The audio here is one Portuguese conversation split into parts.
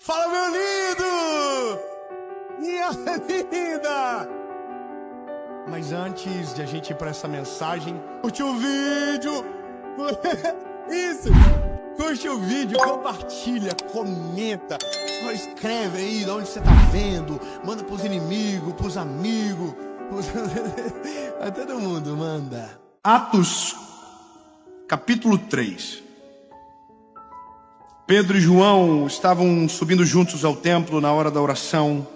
Fala, meu lindo! Minha linda! Mas antes de a gente ir para essa mensagem, curte o vídeo! Isso! Curte o vídeo, compartilha, comenta, só escreve aí de onde você tá vendo, manda pros inimigos, pros amigos, a todo mundo manda. Atos, capítulo 3. Pedro e João estavam subindo juntos ao templo na hora da oração.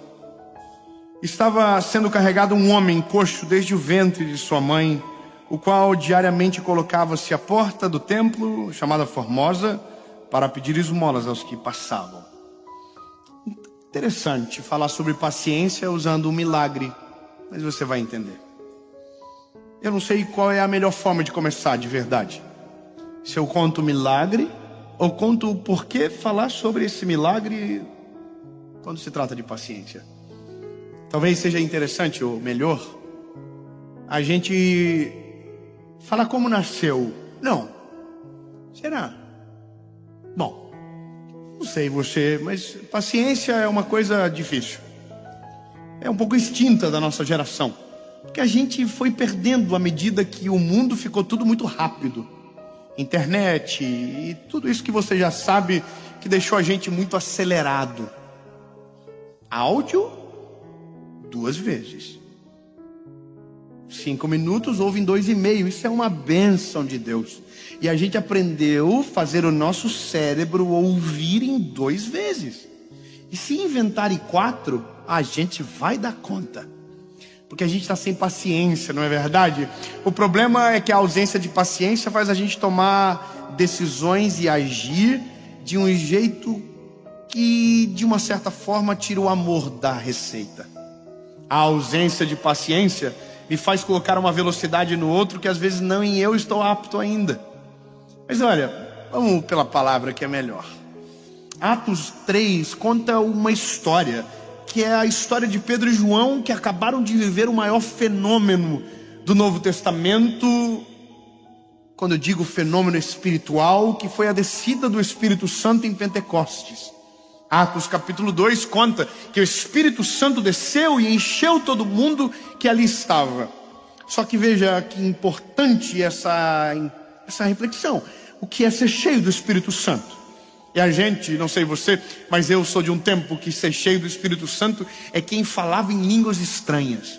Estava sendo carregado um homem coxo desde o ventre de sua mãe, o qual diariamente colocava-se à porta do templo, chamada Formosa, para pedir esmolas aos que passavam. Interessante falar sobre paciência usando um milagre, mas você vai entender. Eu não sei qual é a melhor forma de começar de verdade. Se eu conto o milagre, ou conto o porquê falar sobre esse milagre quando se trata de paciência. Talvez seja interessante, ou melhor, a gente falar como nasceu. Não. Será? Bom, não sei você, mas paciência é uma coisa difícil. É um pouco extinta da nossa geração. Porque a gente foi perdendo à medida que o mundo ficou tudo muito rápido. Internet e tudo isso que você já sabe, que deixou a gente muito acelerado. Áudio, 2 vezes. 5 minutos ouve em 2,5. Isso é uma bênção de Deus. E a gente aprendeu a fazer o nosso cérebro ouvir em 2 vezes. E se inventarem 4, a gente vai dar conta. Porque a gente está sem paciência, não é verdade? O problema é que a ausência de paciência faz a gente tomar decisões e agir de um jeito que, de uma certa forma, tira o amor da receita. A ausência de paciência me faz colocar uma velocidade no outro que às vezes nem eu estou apto ainda. Mas olha, vamos pela palavra que é melhor. Atos 3 conta uma história, que é a história de Pedro e João, que acabaram de viver o maior fenômeno do Novo Testamento. Quando eu digo fenômeno espiritual, que foi a descida do Espírito Santo em Pentecostes. Atos capítulo 2 conta que o Espírito Santo desceu e encheu todo mundo que ali estava. Só que veja que importante essa reflexão. O que é ser cheio do Espírito Santo? E a gente, não sei você, mas eu sou de um tempo que ser cheio do Espírito Santo é quem falava em línguas estranhas.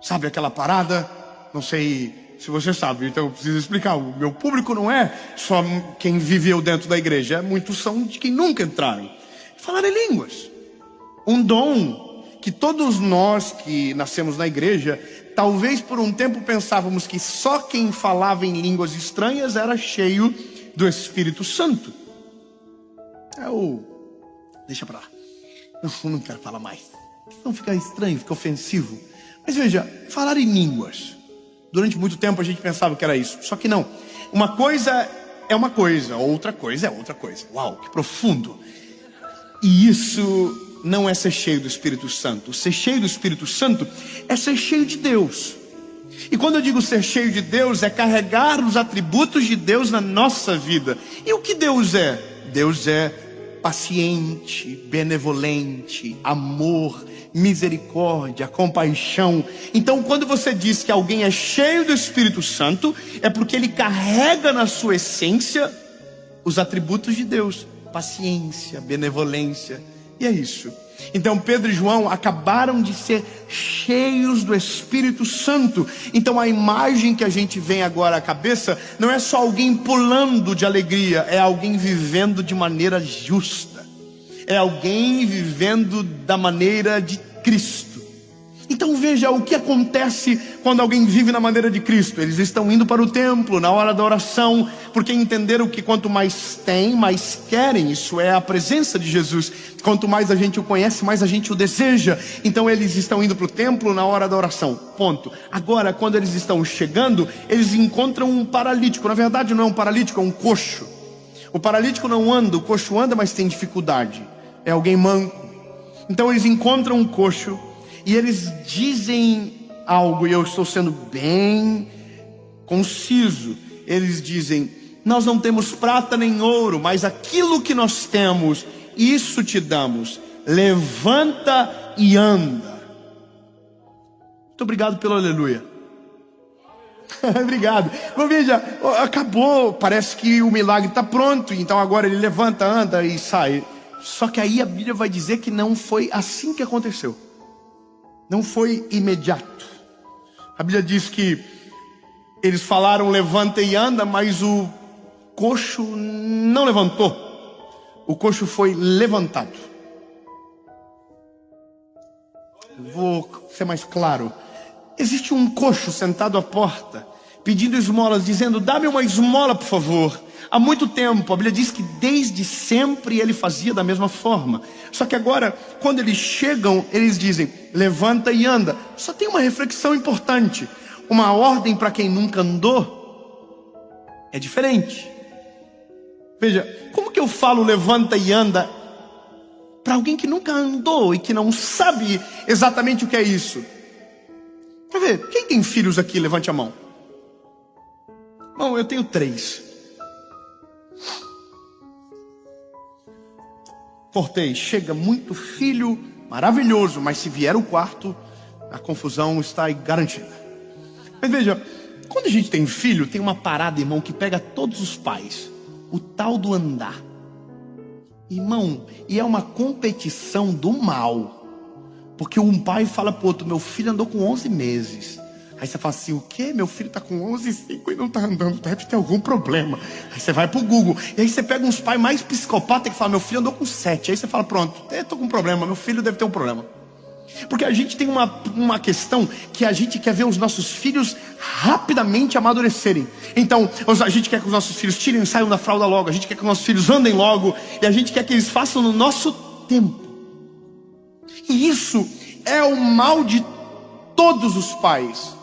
Sabe aquela parada? Não sei se você sabe, então eu preciso explicar. O meu público não é só quem viveu dentro da igreja, muitos são de quem nunca entraram. Falar em línguas. Um dom que todos nós que nascemos na igreja, talvez por um tempo pensávamos que só quem falava em línguas estranhas era cheio do Espírito Santo. Deixa pra lá. Não quero falar mais. Não fica estranho, fica ofensivo. Mas veja, falar em línguas. Durante muito tempo a gente pensava que era isso. Só que não. Uma coisa é uma coisa, outra coisa é outra coisa. Uau, que profundo. E isso não é ser cheio do Espírito Santo. Ser cheio do Espírito Santo é ser cheio de Deus. E quando eu digo ser cheio de Deus, é carregar os atributos de Deus na nossa vida. E o que Deus é? Deus é paciente, benevolente, amor, misericórdia, compaixão. Então, quando você diz que alguém é cheio do Espírito Santo, é porque ele carrega na sua essência os atributos de Deus: paciência, benevolência. E é isso. Então Pedro e João acabaram de ser cheios do Espírito Santo. Então a imagem que a gente vem agora à cabeça não é só alguém pulando de alegria, é alguém vivendo de maneira justa, é alguém vivendo da maneira de Cristo. Então veja o que acontece quando alguém vive na maneira de Cristo. Eles estão indo para o templo na hora da oração, porque entenderam que quanto mais tem, mais querem. Isso é a presença de Jesus. Quanto mais a gente o conhece, mais a gente o deseja. Então eles estão indo para o templo na hora da oração, ponto. Agora, quando eles estão chegando, eles encontram um paralítico. Na verdade não é um paralítico, é um coxo. O paralítico não anda, o coxo anda, mas tem dificuldade. É alguém manco. Então eles encontram um coxo e eles dizem algo, e eu estou sendo bem conciso. Eles dizem: nós não temos prata nem ouro, mas aquilo que nós temos, isso te damos. Levanta e anda. Muito obrigado pelo aleluia. Obrigado. Bom, veja, acabou. Parece que o milagre está pronto. Então agora ele levanta, anda e sai. Só que aí a Bíblia vai dizer que não foi assim que aconteceu. Não foi imediato. A Bíblia diz que eles falaram levanta e anda, mas o coxo não levantou. O coxo foi levantado. Vou ser mais claro. Existe um coxo sentado à porta, pedindo esmolas, dizendo, dá-me uma esmola, por favor. Há muito tempo, a Bíblia diz que desde sempre ele fazia da mesma forma. Só que agora, quando eles chegam, eles dizem, levanta e anda. Só tem uma reflexão importante. Uma ordem para quem nunca andou é diferente. Veja, como que eu falo levanta e anda para alguém que nunca andou e que não sabe exatamente o que é isso? Quer ver, quem tem filhos aqui? Levante a mão. Bom, eu tenho 3. Cortei, chega muito filho, maravilhoso, mas se vier o quarto, a confusão está garantida. Mas veja, quando a gente tem filho, tem uma parada, irmão, que pega todos os pais. O tal do andar. Irmão, e é uma competição do mal. Porque um pai fala pro outro, meu filho andou com 11 meses. Aí você fala assim, o quê? Meu filho tá com 11,5 e não tá andando, deve ter algum problema. Aí você vai pro Google, e aí você pega uns pais mais psicopatas que falam, meu filho andou com 7. Aí você fala, pronto, eu tô com um problema, meu filho deve ter um problema. Porque a gente tem uma questão que a gente quer ver os nossos filhos rapidamente amadurecerem. Então, a gente quer que os nossos filhos tirem e saiam da fralda logo. A gente quer que os nossos filhos andem logo. E a gente quer que eles façam no nosso tempo. E isso é o mal de todos os pais.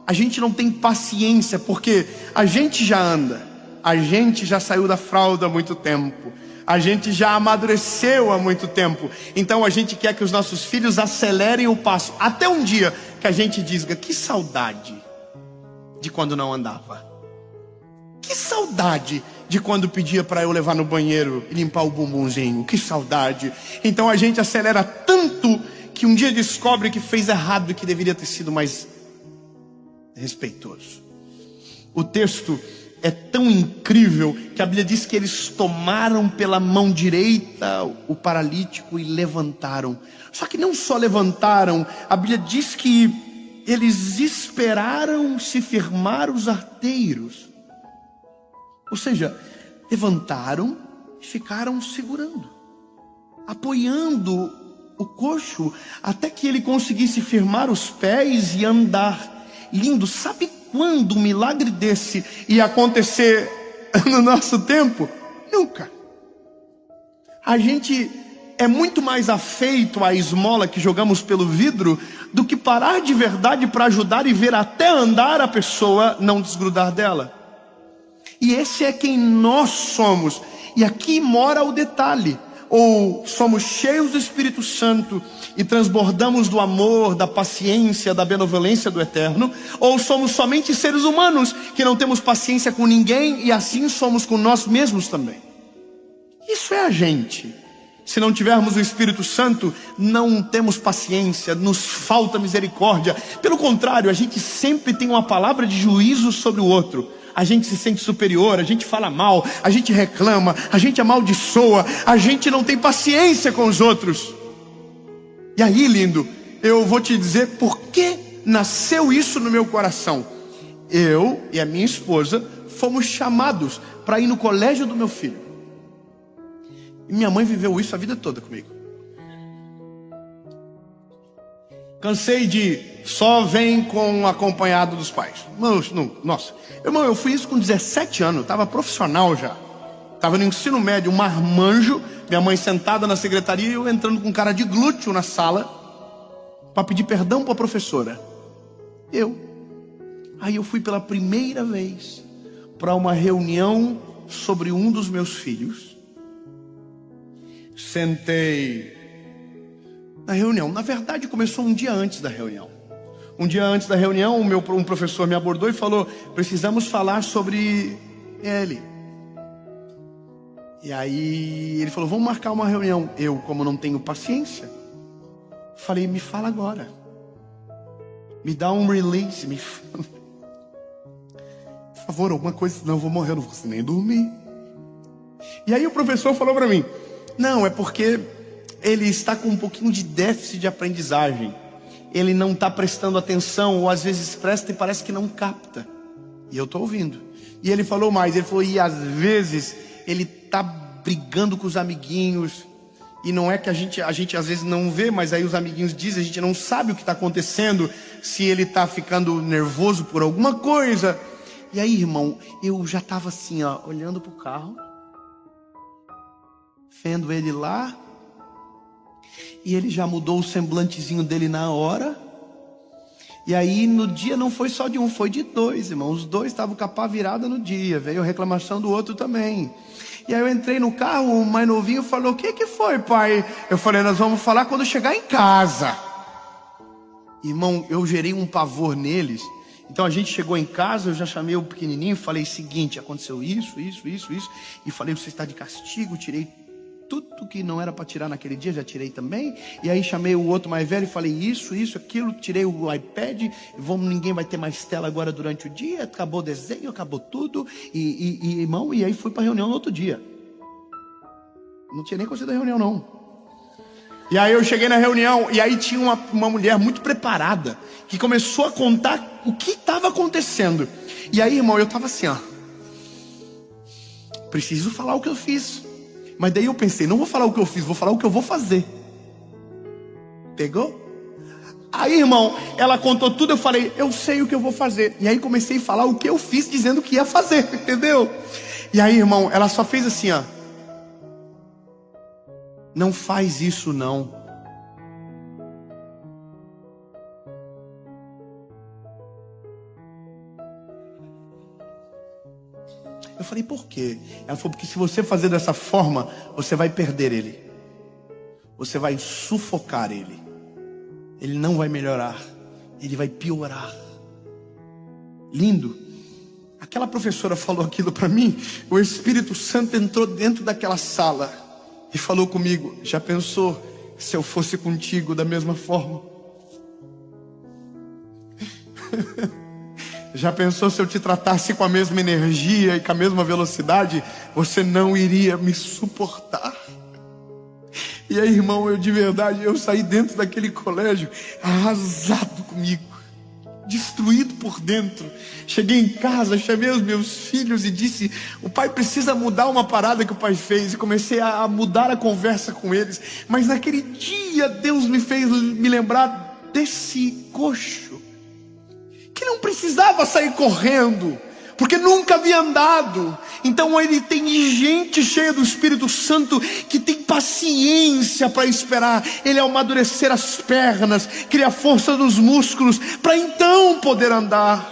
A gente não tem paciência, porque a gente já anda. A gente já saiu da fralda há muito tempo. A gente já amadureceu há muito tempo. Então a gente quer que os nossos filhos acelerem o passo. Até um dia que a gente diga, que saudade de quando não andava. Que saudade de quando pedia para eu levar no banheiro e limpar o bumbumzinho. Que saudade. Então a gente acelera tanto que um dia descobre que fez errado e que deveria ter sido mais respeitoso. O texto é tão incrível que a Bíblia diz que eles tomaram pela mão direita o paralítico e levantaram. Só que não só levantaram, a Bíblia diz que eles esperaram se firmar os arteiros. Ou seja, levantaram e ficaram segurando, apoiando o coxo até que ele conseguisse firmar os pés e andar. Lindo, sabe quando um milagre desse ia acontecer no nosso tempo? Nunca. A gente é muito mais afeito à esmola que jogamos pelo vidro do que parar de verdade para ajudar e ver até andar a pessoa não desgrudar dela. E esse é quem nós somos. E aqui mora o detalhe. Ou somos cheios do Espírito Santo e transbordamos do amor, da paciência, da benevolência do Eterno, ou somos somente seres humanos que não temos paciência com ninguém e assim somos com nós mesmos também. Isso é a gente. Se não tivermos o Espírito Santo, não temos paciência, nos falta misericórdia. Pelo contrário, a gente sempre tem uma palavra de juízo sobre o outro. A gente se sente superior, a gente fala mal, a gente reclama, a gente amaldiçoa, a gente não tem paciência com os outros. E aí, lindo, eu vou te dizer por que nasceu isso no meu coração. Eu e a minha esposa fomos chamados para ir no colégio do meu filho. E minha mãe viveu isso a vida toda comigo. Cansei de só vem com acompanhado dos pais. Nossa, irmão, eu fui isso com 17 anos, estava profissional já. Estava no ensino médio, um marmanjo, minha mãe sentada na secretaria e eu entrando com cara de glúteo na sala para pedir perdão para a professora. Aí eu fui pela primeira vez para uma reunião sobre um dos meus filhos. Sentei na reunião. Na verdade, começou um dia antes da reunião. Um dia antes da reunião, um professor me abordou e falou: precisamos falar sobre ele. E aí ele falou, vamos marcar uma reunião. Eu, como não tenho paciência, falei, me fala agora. Me dá um release, por favor, alguma coisa, senão eu vou morrer, eu não vou conseguir nem dormir. E aí o professor falou para mim, não, é porque ele está com um pouquinho de déficit de aprendizagem. Ele não está prestando atenção, ou às vezes presta e parece que não capta. E eu estou ouvindo. E ele falou mais, ele falou, e às vezes ele está brigando com os amiguinhos. E não é que a gente às vezes não vê, mas aí os amiguinhos dizem, a gente não sabe o que está acontecendo, se ele está ficando nervoso por alguma coisa. E aí, irmão, eu já estava assim, ó, olhando para o carro, vendo ele lá, e ele já mudou o semblantezinho dele na hora. E aí no dia não foi só de um, foi de dois, irmão. Os dois estavam com a pá virada no dia, veio reclamação do outro também. E aí eu entrei no carro, o mais novinho falou, o que foi, pai? Eu falei, nós vamos falar quando chegar em casa. Irmão, eu gerei um pavor neles. Então a gente chegou em casa, eu já chamei o pequenininho, falei, seguinte, aconteceu isso. E falei, você está de castigo, tirei tudo que não era para tirar naquele dia, já tirei também. E aí chamei o outro mais velho e falei, isso, aquilo, tirei o iPad, ninguém vai ter mais tela agora durante o dia, acabou o desenho, acabou tudo. Irmão, e aí fui para a reunião no outro dia. Não tinha nem conseguido a reunião não. E aí eu cheguei na reunião, e aí tinha uma mulher muito preparada, que começou a contar o que estava acontecendo. E aí, irmão, eu estava assim, ó, preciso falar o que eu fiz. Mas daí eu pensei, não vou falar o que eu fiz, vou falar o que eu vou fazer. Pegou? Aí, irmão, ela contou tudo, eu falei, eu sei o que eu vou fazer. E aí comecei a falar o que eu fiz, dizendo que ia fazer, entendeu? E aí, irmão, ela só fez assim, ó, não faz isso não. Eu falei, por quê? Ela falou, porque se você fazer dessa forma, você vai perder ele. Você vai sufocar ele. Ele não vai melhorar. Ele vai piorar. Lindo. Aquela professora falou aquilo para mim. O Espírito Santo entrou dentro daquela sala e falou comigo, já pensou se eu fosse contigo da mesma forma? Já pensou se eu te tratasse com a mesma energia e com a mesma velocidade? Você não iria me suportar. E aí, irmão, eu de verdade, eu saí dentro daquele colégio arrasado comigo, destruído por dentro. Cheguei em casa, chamei os meus filhos e disse, o pai precisa mudar uma parada que o pai fez. E comecei a mudar a conversa com eles. Mas naquele dia Deus me fez me lembrar desse coxo, que não precisava sair correndo, porque nunca havia andado. Então ele tem gente cheia do Espírito Santo, que tem paciência para esperar ele amadurecer as pernas, criar força nos músculos, para então poder andar.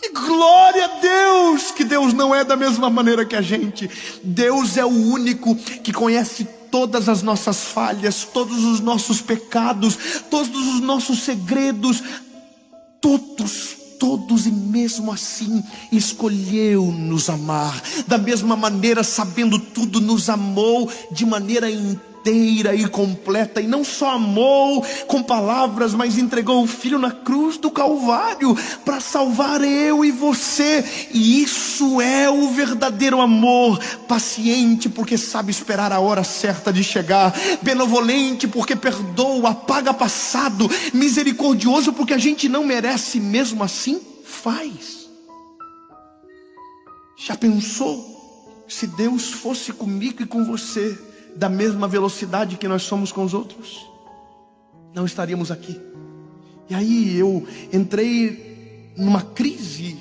E glória a Deus, que Deus não é da mesma maneira que a gente. Deus é o único que conhece todas as nossas falhas, todos os nossos pecados, todos os nossos segredos, todos, e mesmo assim escolheu nos amar. Da mesma maneira, sabendo tudo, nos amou de maneira inteira e completa. E não só amou com palavras, mas entregou o Filho na cruz do Calvário para salvar eu e você. E isso é o verdadeiro amor. Paciente, porque sabe esperar a hora certa de chegar. Benevolente, porque perdoa, apaga passado. Misericordioso, porque a gente não merece, mesmo assim faz. Já pensou se Deus fosse comigo e com você da mesma velocidade que nós somos com os outros? Não estaríamos aqui. E aí eu entrei numa crise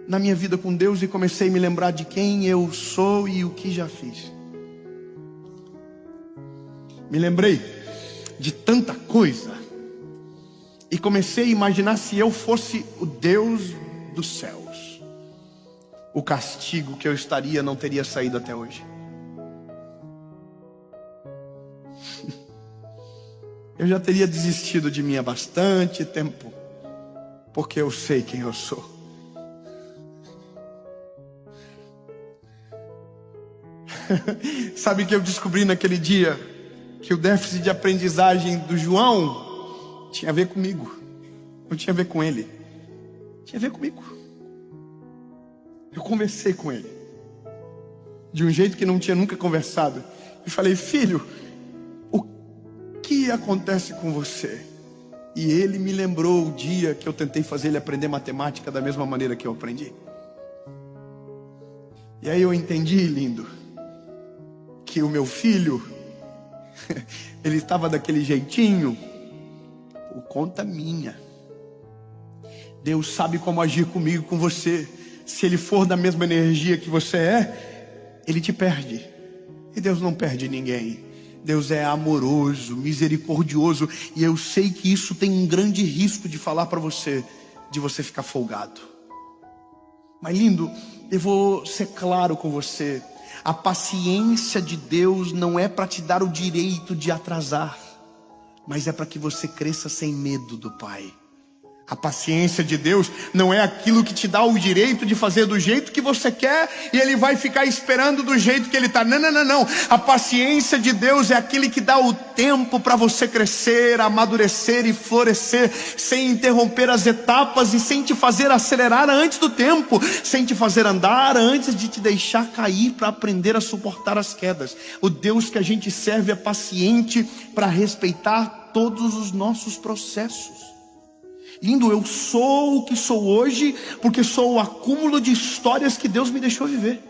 na minha vida com Deus e comecei a me lembrar de quem eu sou e o que já fiz. Me lembrei de tanta coisa e comecei a imaginar, se eu fosse o Deus dos céus, o castigo que eu estaria não teria saído até hoje. Eu já teria desistido de mim há bastante tempo, porque eu sei quem eu sou. Sabe que eu descobri naquele dia? Que o déficit de aprendizagem do João tinha a ver comigo. Não tinha a ver com ele. Tinha a ver comigo. Eu conversei com ele. De um jeito que não tinha nunca conversado. Eu falei: filho, o que acontece com você? E ele me lembrou o dia que eu tentei fazer ele aprender matemática da mesma maneira que eu aprendi. E aí eu entendi, lindo, que o meu filho, ele estava daquele jeitinho por conta minha. Deus sabe como agir comigo, com você. Se ele for da mesma energia que você é, ele te perde. E Deus não perde ninguém. Deus é amoroso, misericordioso. E eu sei que isso tem um grande risco de falar para você, de você ficar folgado. Mas lindo, eu vou ser claro com você. A paciência de Deus não é para te dar o direito de atrasar, mas é para que você cresça sem medo do Pai. A paciência de Deus não é aquilo que te dá o direito de fazer do jeito que você quer e Ele vai ficar esperando do jeito que Ele está. Não, não, não, não. A paciência de Deus é aquele que dá o tempo para você crescer, amadurecer e florescer, sem interromper as etapas e sem te fazer acelerar antes do tempo, sem te fazer andar antes de te deixar cair para aprender a suportar as quedas. O Deus que a gente serve é paciente para respeitar todos os nossos processos. Lindo, eu sou o que sou hoje porque sou o acúmulo de histórias que Deus me deixou viver.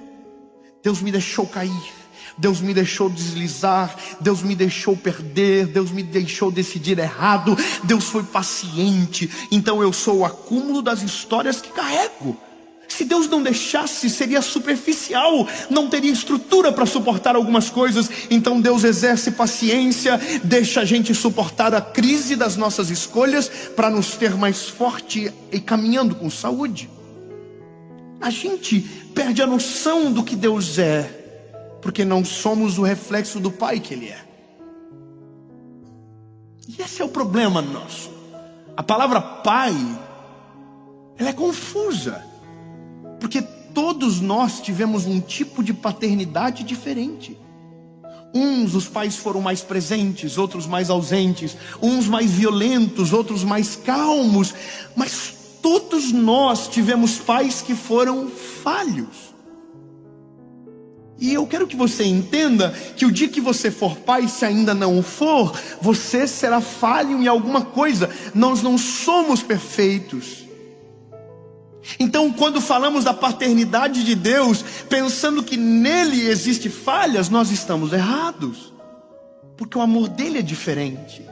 Deus me deixou cair, Deus me deixou deslizar, Deus me deixou perder, Deus me deixou decidir errado. Deus foi paciente. Então eu sou o acúmulo das histórias que carrego. Se Deus não deixasse, seria superficial, não teria estrutura para suportar algumas coisas. Então Deus exerce paciência, deixa a gente suportar a crise das nossas escolhas para nos ter mais forte e caminhando com saúde. A gente perde a noção do que Deus é, porque não somos o reflexo do Pai que Ele é. E esse é o problema nosso. A palavra Pai, ela é confusa. Porque todos nós tivemos um tipo de paternidade diferente. Uns, os pais foram mais presentes, outros mais ausentes. Uns mais violentos, outros mais calmos. Mas todos nós tivemos pais que foram falhos. E eu quero que você entenda que o dia que você for pai, se ainda não o for, você será falho em alguma coisa. Nós não somos perfeitos. Então, quando falamos da paternidade de Deus, pensando que nele existe falhas, nós estamos errados. Porque o amor dele é diferente.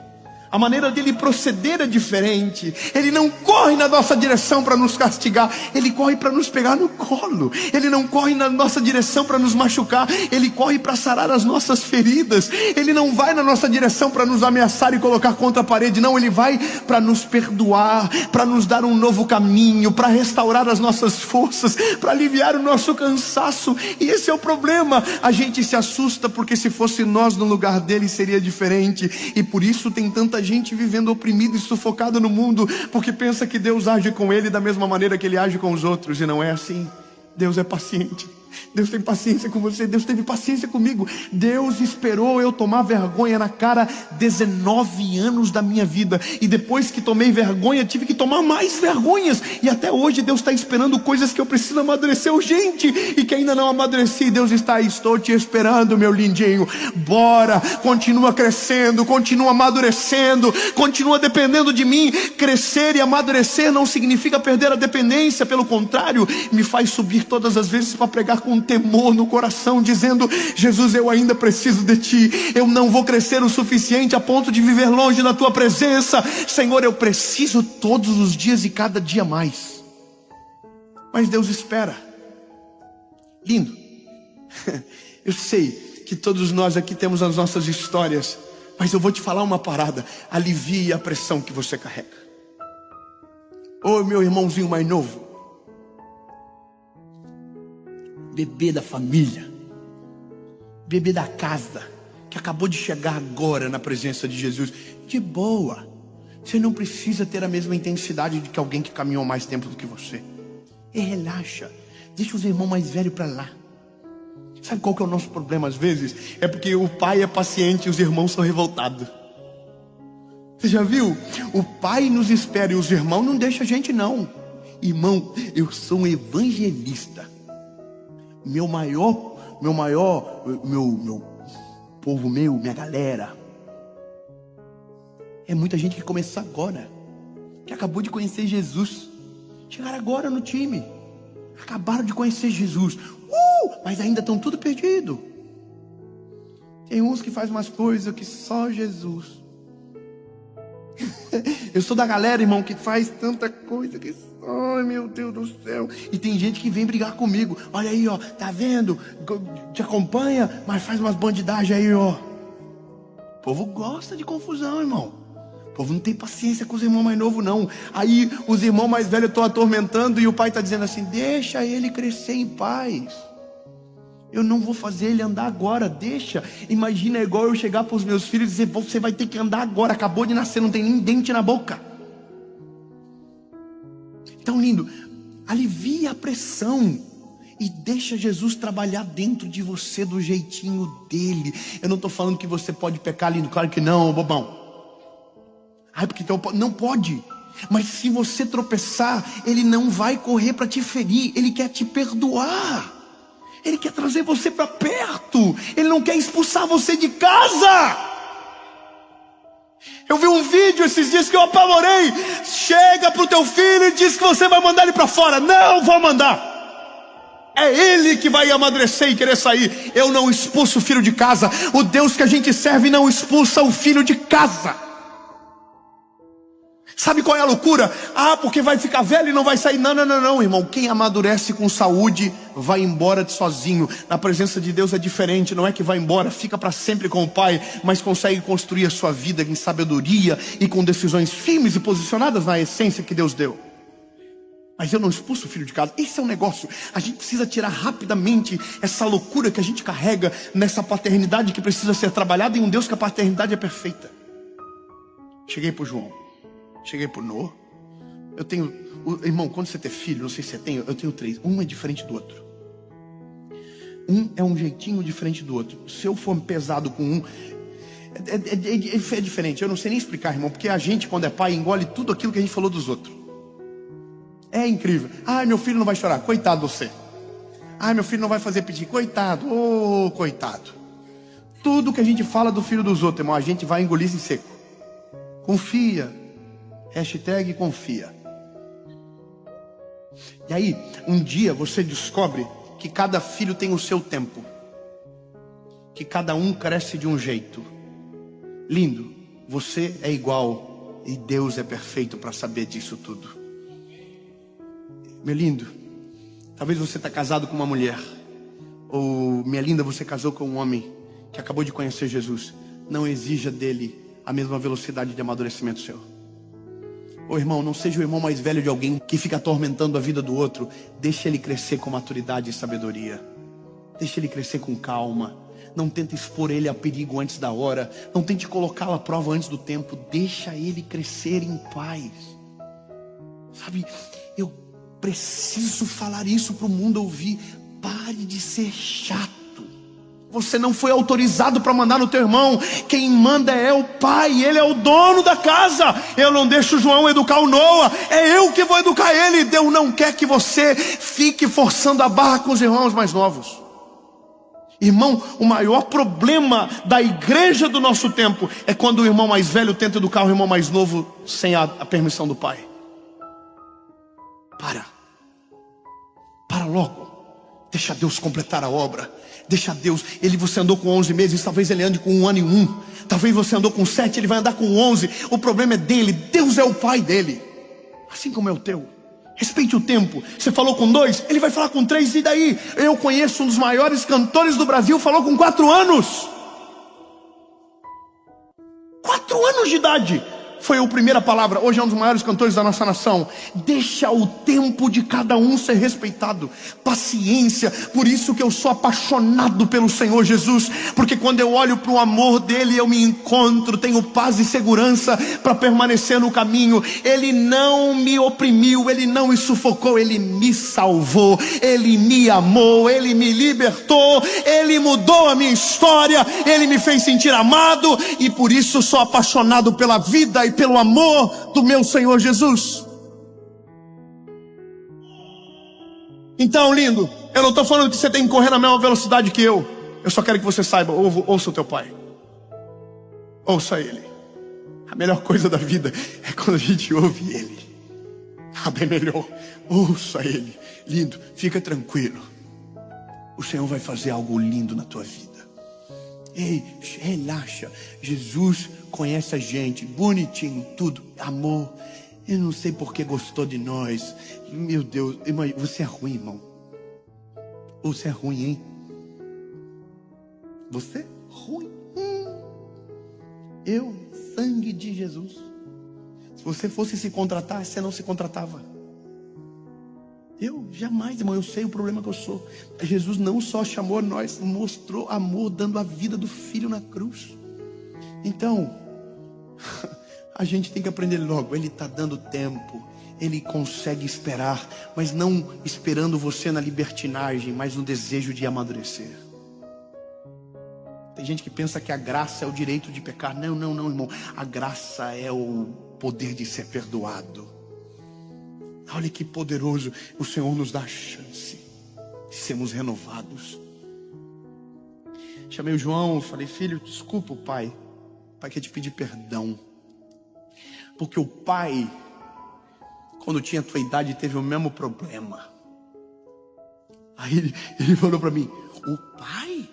A maneira dele proceder é diferente. Ele não corre na nossa direção para nos castigar. Ele corre para nos pegar no colo. Ele não corre na nossa direção para nos machucar. Ele corre para sarar as nossas feridas. Ele não vai na nossa direção para nos ameaçar e colocar contra a parede. Não, ele vai para nos perdoar, para nos dar um novo caminho, para restaurar as nossas forças, para aliviar o nosso cansaço. E esse é o problema. A gente se assusta porque se fosse nós no lugar dele seria diferente. E por isso tem tanta gente vivendo oprimido e sufocado no mundo, porque pensa que Deus age com ele da mesma maneira que ele age com os outros, e não é assim. Deus é paciente. Deus tem paciência com você. Deus teve paciência comigo. Deus esperou eu tomar vergonha na cara 19 anos da minha vida, e depois que tomei vergonha, tive que tomar mais vergonhas, e até hoje Deus está esperando coisas que eu preciso amadurecer urgente, e que ainda não amadureci. Deus está aí: estou te esperando, meu lindinho. Bora, continua crescendo, continua amadurecendo, continua dependendo de mim. Crescer e amadurecer não significa perder a dependência, pelo contrário, me faz subir todas as vezes para pregar com temor no coração, dizendo: Jesus, eu ainda preciso de ti. Eu não vou crescer o suficiente a ponto de viver longe da tua presença. Senhor, eu preciso todos os dias e cada dia mais. Mas Deus espera. Lindo. Eu sei que todos nós aqui temos as nossas histórias, mas eu vou te falar uma parada: alivie a pressão que você carrega. Ô, meu irmãozinho mais novo, bebê da família, bebê da casa, que acabou de chegar agora na presença de Jesus, de boa. Você não precisa ter a mesma intensidade de que alguém que caminhou mais tempo do que você. E relaxa, deixa os irmãos mais velhos para lá. Sabe qual que é o nosso problema às vezes? É porque o pai é paciente e os irmãos são revoltados. Você já viu? O pai nos espera e os irmãos não deixam a gente não. Irmão, eu sou um evangelista. Meu povo minha galera. É muita gente que começou agora, que acabou de conhecer Jesus. Chegaram agora no time. Acabaram de conhecer Jesus. Mas ainda estão tudo perdido. Tem uns que fazem umas coisas que só Jesus. Eu sou da galera, irmão, que faz tanta coisa que... Ai, meu Deus do céu. E tem gente que vem brigar comigo. Olha aí, ó, tá vendo? Te acompanha, mas faz umas bandidagens aí, ó. O povo gosta de confusão, irmão. O povo não tem paciência com os irmãos mais novos, não. Aí os irmãos mais velhos estão atormentando e o pai está dizendo assim: deixa ele crescer em paz. Eu não vou fazer ele andar agora, deixa. Imagina, é igual eu chegar para os meus filhos e dizer: você vai ter que andar agora, acabou de nascer, não tem nem dente na boca. Tão lindo. Alivia a pressão e deixa Jesus trabalhar dentro de você do jeitinho dele. Eu não estou falando que você pode pecar, lindo, claro que não, bobão. Ai, porque então não pode. Mas se você tropeçar, ele não vai correr para te ferir, ele quer te perdoar. Ele quer trazer você para perto. Ele não quer expulsar você de casa. Eu vi um vídeo esses dias que eu apavorei. Chega pro teu filho e diz que você vai mandar ele para fora. Não vou mandar. É ele que vai amadurecer e querer sair. Eu não expulso o filho de casa. O Deus que a gente serve não expulsa o filho de casa. Sabe qual é a loucura? Ah, porque vai ficar velho e não vai sair. Não, irmão. Quem amadurece com saúde vai embora sozinho. Na presença de Deus é diferente. Não é que vai embora, fica para sempre com o Pai, mas consegue construir a sua vida em sabedoria e com decisões firmes e posicionadas na essência que Deus deu. Mas eu não expulso o filho de casa. Esse é um negócio. A gente precisa tirar rapidamente essa loucura que a gente carrega nessa paternidade que precisa ser trabalhada em um Deus que a paternidade é perfeita. Cheguei para o João. Cheguei pro Noah. Eu tenho... Irmão, quando você tem filho, não sei se você tem, eu tenho 3. Um é diferente do outro. Um é um jeitinho diferente do outro. Se eu for pesado com um... É diferente. Eu não sei nem explicar, irmão. Porque a gente, quando é pai, engole tudo aquilo que a gente falou dos outros. É incrível. Ai, meu filho não vai chorar. Coitado de você. Ai, meu filho não vai fazer pedir. Coitado. Oh, coitado. Tudo que a gente fala do filho dos outros, irmão, a gente vai engolir em seco. Confia. Hashtag confia. E aí, um dia você descobre que cada filho tem o seu tempo. Que cada um cresce de um jeito. Lindo, você é igual e Deus é perfeito para saber disso tudo. Meu lindo, talvez você está casado com uma mulher. Ou, minha linda, você casou com um homem que acabou de conhecer Jesus. Não exija dele a mesma velocidade de amadurecimento seu. Ô irmão, não seja o irmão mais velho de alguém que fica atormentando a vida do outro. Deixa ele crescer com maturidade e sabedoria. Deixa ele crescer com calma. Não tenta expor ele a perigo antes da hora. Não tente colocá-lo à prova antes do tempo. Deixa ele crescer em paz. Sabe, eu preciso falar isso para o mundo ouvir. Pare de ser chato. Você não foi autorizado para mandar no teu irmão. Quem manda é o pai, ele é o dono da casa. Eu não deixo o João educar o Noah, é eu que vou educar ele. Deus não quer que você fique forçando a barra com os irmãos mais novos. Irmão, o maior problema da igreja do nosso tempo é quando o irmão mais velho tenta educar o irmão mais novo sem a permissão do pai. Para logo. Deixa Deus completar a obra. Deixa Deus. Você andou com 11 meses, talvez ele ande com 1 ano e 1. Talvez você andou com 7, ele vai andar com 11. O problema é dele. Deus é o pai dele, assim como é o teu. Respeite o tempo. Você falou com 2, ele vai falar com 3. E daí? Eu conheço um dos maiores cantores do Brasil, falou com 4 anos. 4 anos de idade. foi a primeira palavra. Hoje é um dos maiores cantores da nossa nação. Deixa o tempo de cada um ser respeitado. Paciência. Por isso que eu sou apaixonado pelo Senhor Jesus, porque quando eu olho para o amor dele, eu me encontro, tenho paz e segurança para permanecer no caminho. Ele não me oprimiu, ele não me sufocou, ele me salvou, ele me amou, ele me libertou, ele mudou a minha história, ele me fez sentir amado, e por isso sou apaixonado pela vida e pelo amor do meu Senhor Jesus. Então, lindo, eu não estou falando que você tem que correr na mesma velocidade que eu só quero que você saiba, ouça o teu pai, ouça ele. A melhor coisa da vida é quando a gente ouve ele. Bem melhor, ouça ele. Lindo, fica tranquilo, o Senhor vai fazer algo lindo na tua vida. Ei, relaxa, Jesus conhece a gente, bonitinho, tudo, amor. Eu não sei porque gostou de nós. Meu Deus, irmão, você é ruim, irmão. Você é ruim, hein? Você é ruim. Eu, sangue de Jesus. Se você fosse se contratar, você não se contratava. Eu jamais, irmão, eu sei o problema que eu sou. Jesus não só chamou nós, mostrou amor dando a vida do Filho na cruz. Então, a gente tem que aprender logo. Ele está dando tempo, ele consegue esperar, mas não esperando você na libertinagem, mas no desejo de amadurecer. Tem gente que pensa que a graça é o direito de pecar. Não, não, não, irmão. A graça é o poder de ser perdoado. Olha que poderoso. O Senhor nos dá a chance de sermos renovados. Chamei o João, falei: filho, desculpa o pai. O pai quer te pedir perdão. Porque o pai, quando tinha a tua idade, teve o mesmo problema. Aí ele falou para mim: o pai?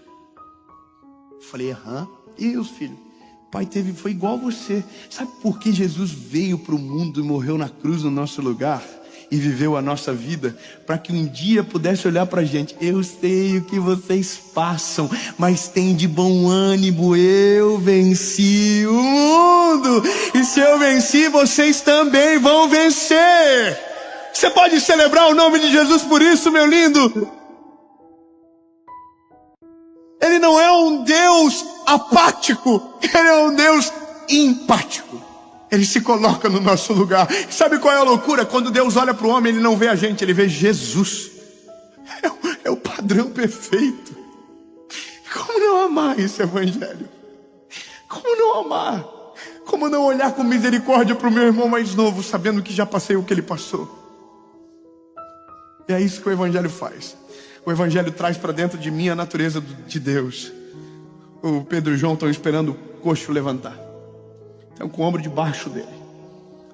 Falei: aham. E os filhos? O pai foi igual a você. Sabe por que Jesus veio para o mundo e morreu na cruz no nosso lugar? E viveu a nossa vida? Para que um dia pudesse olhar para a gente: eu sei o que vocês passam, mas tem de bom ânimo, eu venci o mundo. E se eu venci, vocês também vão vencer. Você pode celebrar o nome de Jesus por isso, meu lindo? Ele não é um Deus apático, ele é um Deus empático. Ele se coloca no nosso lugar. Sabe qual é a loucura? Quando Deus olha para o homem, ele não vê a gente, ele vê Jesus. É o padrão perfeito. Como não amar esse evangelho? Como não amar? Como não olhar com misericórdia para o meu irmão mais novo, sabendo que já passei o que ele passou? E é isso que o evangelho faz. O evangelho traz para dentro de mim a natureza de Deus. O Pedro e o João estão esperando o coxo levantar. Estão com o ombro debaixo dele.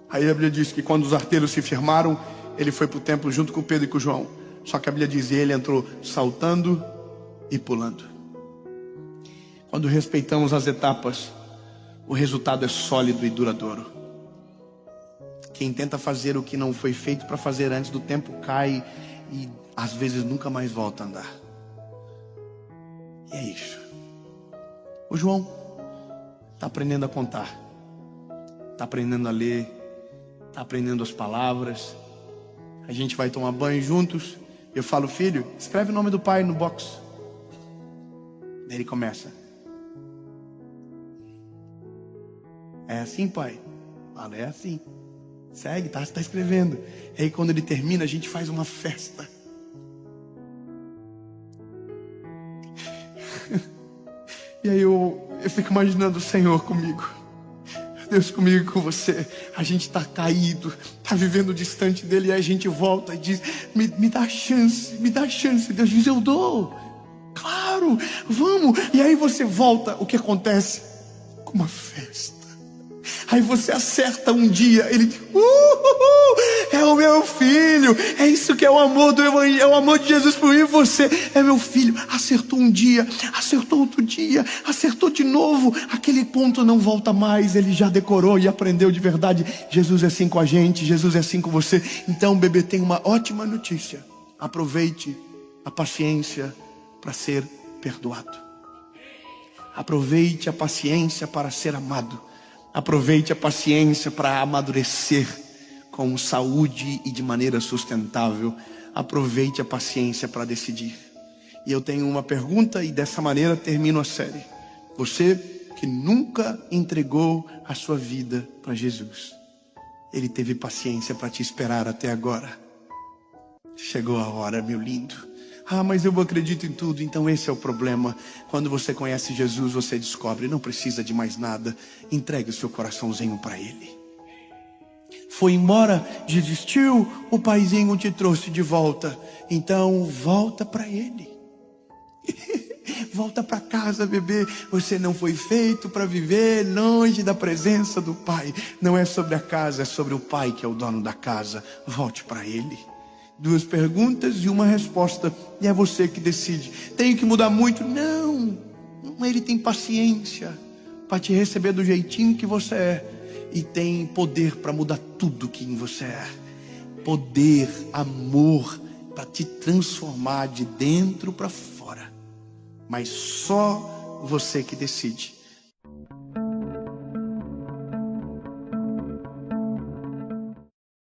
Aí a Bíblia diz que quando os arteiros se firmaram, ele foi para o templo junto com o Pedro e com o João. Só que a Bíblia diz que ele entrou saltando e pulando. Quando respeitamos as etapas, o resultado é sólido e duradouro. Quem tenta fazer o que não foi feito para fazer antes do tempo cai e às vezes nunca mais volta a andar. E é isso. O João está aprendendo a contar, está aprendendo a ler, está aprendendo as palavras. A gente vai tomar banho juntos. Eu falo: filho, escreve o nome do pai no box. Daí ele começa: é assim, pai? Fala: é assim. Segue, tá escrevendo. E aí quando ele termina, a gente faz uma festa. E aí eu fico imaginando o Senhor comigo, Deus comigo e com você. A gente está caído, está vivendo distante dele, e aí a gente volta e diz: me dá chance, me dá chance. Deus diz: eu dou, claro, vamos. E aí você volta, o que acontece? Com uma festa. Aí você acerta um dia, ele diz: é o meu filho. É isso que é o amor do evangelho, é o amor de Jesus por mim e você. É meu filho. Acertou um dia, acertou outro dia, acertou de novo. Aquele ponto não volta mais. Ele já decorou e aprendeu de verdade. Jesus é assim com a gente, Jesus é assim com você. Então, bebê, tem uma ótima notícia. Aproveite a paciência para ser perdoado. Aproveite a paciência para ser amado. Aproveite a paciência para amadurecer com saúde e de maneira sustentável. Aproveite a paciência para decidir. E eu tenho uma pergunta e dessa maneira termino a série. Você que nunca entregou a sua vida para Jesus, Ele teve paciência para te esperar até agora. Chegou a hora, meu lindo. Mas eu acredito em tudo. Então esse é o problema. Quando você conhece Jesus, você descobre, não precisa de mais nada. Entregue o seu coraçãozinho para Ele. Foi embora, desistiu, o paizinho te trouxe de volta. Então volta para Ele. Volta para casa, bebê. Você não foi feito para viver longe da presença do Pai. Não é sobre a casa, é sobre o Pai que é o dono da casa. Volte para Ele. 2 perguntas e uma resposta. E é você que decide. Tenho que mudar muito? Não. Ele tem paciência para te receber do jeitinho que você é. E tem poder para mudar tudo que em você é. Poder, amor, para te transformar de dentro para fora. Mas só você que decide.